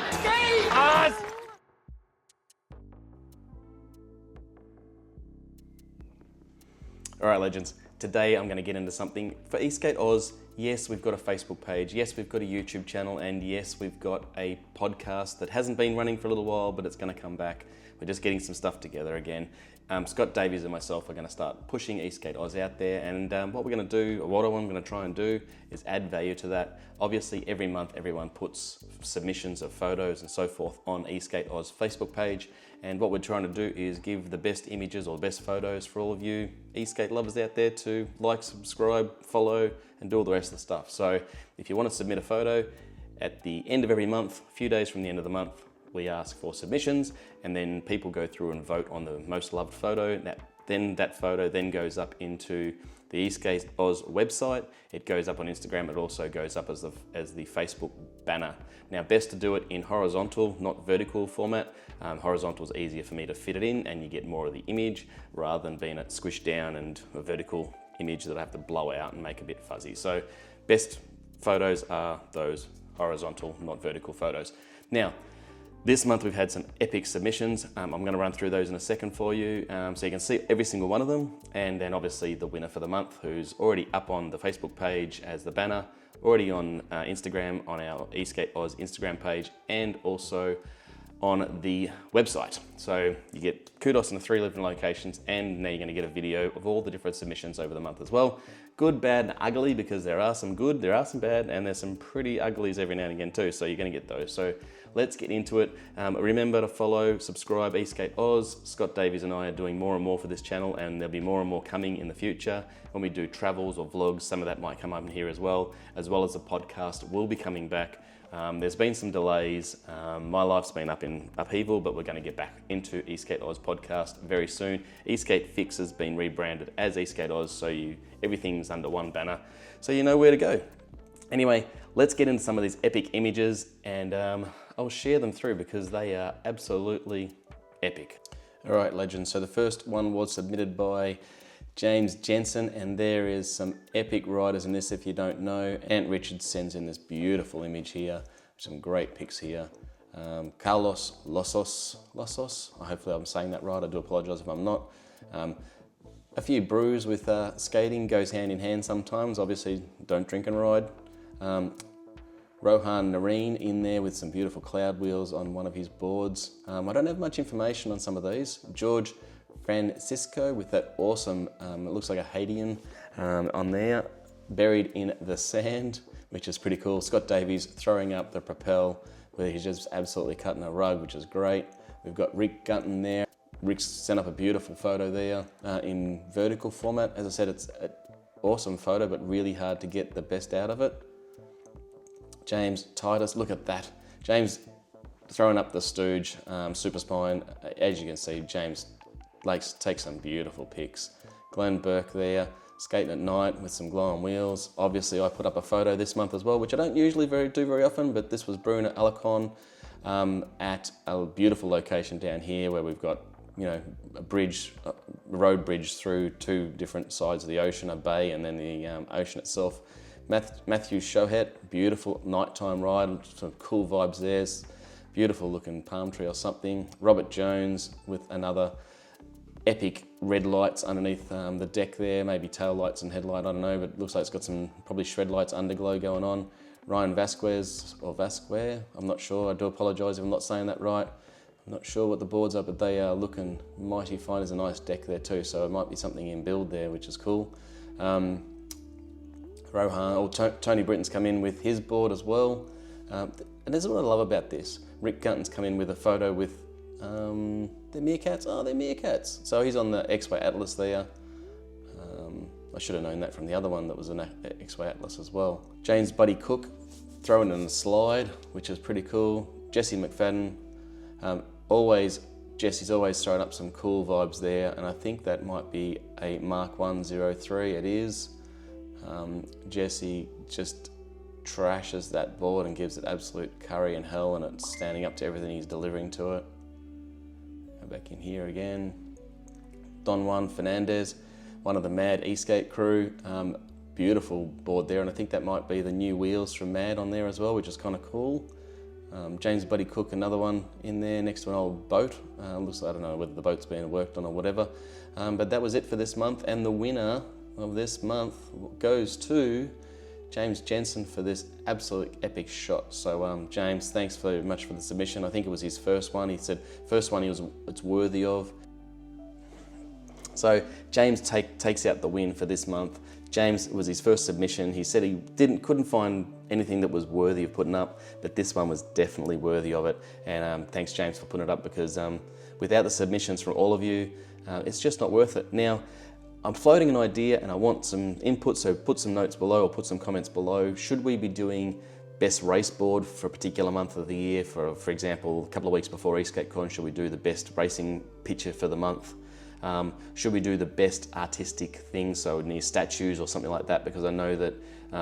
ESK8OZ! Alright legends, today I'm going to get into something for ESK8OZ. Yes, we've got a Facebook page, yes, we've got a YouTube channel, and yes, we've got a podcast that hasn't been running for a little while, but it's going to come back. We're just getting some stuff together again. Scott Davies and myself are going to start pushing ESK8OZ out there, and what we're going to do, or what I'm going to try and do, is add value to that. Obviously, every month everyone puts submissions of photos and so forth on ESK8OZ Facebook page, and what we're trying to do is give the best images or best photos for all of you e-skate lovers out there to like, subscribe, follow, and do all the rest of the stuff. So if you want to submit a photo, at the end of every month, a few days from the end of the month, we ask for submissions, and then people go through and vote on the most loved photo. That photo then goes up into the ESK8OZ website. It goes up on Instagram. It also goes up as the Facebook banner. Now, best to do it in horizontal, not vertical format. Horizontal is easier for me to fit it in, and you get more of the image rather than being it squished down and a vertical image that I have to blow out and make a bit fuzzy. So best photos are those horizontal, not vertical photos. Now, this month we've had some epic submissions. I'm going to run through those in a second for you, so you can see every single one of them, and then obviously the winner for the month, who's already up on the Facebook page as the banner, already on Instagram on our ESK8OZ Instagram page, and also on the website. So you get kudos in the 3 different locations, and now you're going to get a video of all the different submissions over the month as well. Good, bad, and ugly, because there are some good, there are some bad, and there's some pretty uglies every now and again too, so you're going to get those. So let's get into it. Remember to follow, subscribe, ESK8OZ. Scott Davies and I are doing more and more for this channel, and there'll be more and more coming in the future. When we do travels or vlogs, some of that might come up in here as well as the podcast will be coming back. There's been some delays. My life's been up in upheaval, but we're going to get back into ESK8OZ podcast very soon. ESK8 has been rebranded as ESK8OZ, so everything's under one banner, so you know where to go. Anyway, let's get into some of these epic images, and I'll share them through because they are absolutely epic. All right, legends. So the first one was submitted by James Jensen, and there is some epic riders in this if you don't know. Ant Richards sends in this beautiful image here, some great pics here. Carlos Losos, hopefully I'm saying that right, I do apologize if I'm not. A few brews with skating goes hand in hand sometimes, obviously don't drink and ride. Rohan Nareen in there with some beautiful cloud wheels on one of his boards. I don't have much information on some of these. George Francisco with that awesome, it looks like a Haitian on there, buried in the sand, which is pretty cool. Scott Davies throwing up the propel where he's just absolutely cutting a rug, which is great. We've got Rick Gunton there. Rick's sent up a beautiful photo there in vertical format. As I said, it's an awesome photo, but really hard to get the best out of it. James Titus, look at that. James throwing up the stooge, super spine. As you can see, James takes some beautiful pics. Glenn Burke there, skating at night with some glow on wheels. Obviously, I put up a photo this month as well, which I don't usually do very often, but this was Bruno Alarcon at a beautiful location down here where we've got, you know, a road bridge through 2 different sides of the ocean, a bay and then the ocean itself. Matthew Shohet, beautiful nighttime ride, some cool vibes there. Beautiful looking palm tree or something. Robert Jones with another epic red lights underneath the deck there, maybe tail lights and headlight, I don't know, but it looks like it's got some probably shred lights underglow going on. Ryan Vasquez, I'm not sure, I do apologise if I'm not saying that right. I'm not sure what the boards are, but they are looking mighty fine. There's a nice deck there too, so it might be something in build there, which is cool. Tony Britton's come in with his board as well. And this is what I love about this. Rick Gunton's come in with a photo with the meerkats. Oh, they're meerkats. So he's on the X-Way Atlas there. I should have known that from the other one that was an X-Way Atlas as well. James Buddy Cook throwing in a slide, which is pretty cool. Jesse McFadden, Jesse's always throwing up some cool vibes there, and I think that might be a Mark 103, it is. Jesse just trashes that board and gives it absolute curry and hell, and it's standing up to everything he's delivering to it. Go back in here again. Don Juan Fernandez, one of the Mad E-Skate crew. Beautiful board there, and I think that might be the new wheels from Mad on there as well, which is kind of cool. James Buddy Cook, another one in there next to an old boat. Looks like, I don't know whether the boat's been worked on or whatever. But that was it for this month, and the winner of this month goes to James Jensen for this absolute epic shot. So James, thanks very much for the submission. I think it was his first one. He said first one it's worthy of. So James takes out the win for this month. James, it was his first submission. He said he couldn't find anything that was worthy of putting up, but this one was definitely worthy of it. And thanks, James, for putting it up, because without the submissions from all of you, it's just not worth it. Now, I'm floating an idea and I want some input, so put some notes below or put some comments below. Should we be doing best race board for a particular month of the year? For example, a couple of weeks before ESK8Con, should we do the best racing picture for the month? Should we do the best artistic things, so near statues or something like that? Because I know that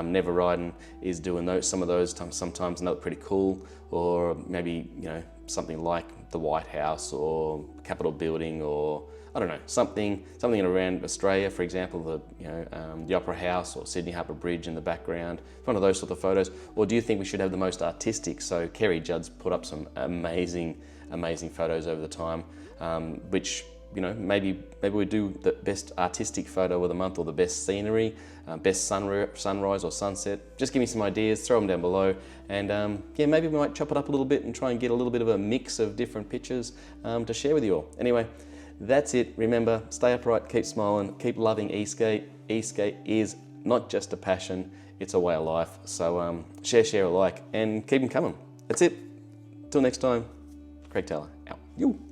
Never Riding is doing some of those sometimes, and they're pretty cool. Or maybe, you know, something like the White House or Capitol Building, or I don't know, something around Australia, for example, the Opera House or Sydney Harbour Bridge in the background. One of those sort of photos. Or do you think we should have the most artistic? So Kerry Judd's put up some amazing photos over the time, which, you know, maybe we do the best artistic photo of the month, or the best scenery, best sunrise or sunset. Just give me some ideas, throw them down below, and yeah, maybe we might chop it up a little bit and try and get a little bit of a mix of different pictures to share with you all. Anyway, that's it. Remember, stay upright, keep smiling, keep loving e-skate. E-skate is not just a passion, it's a way of life. So share alike, and keep them coming. That's it. Till next time, Craig Taylor, out. You.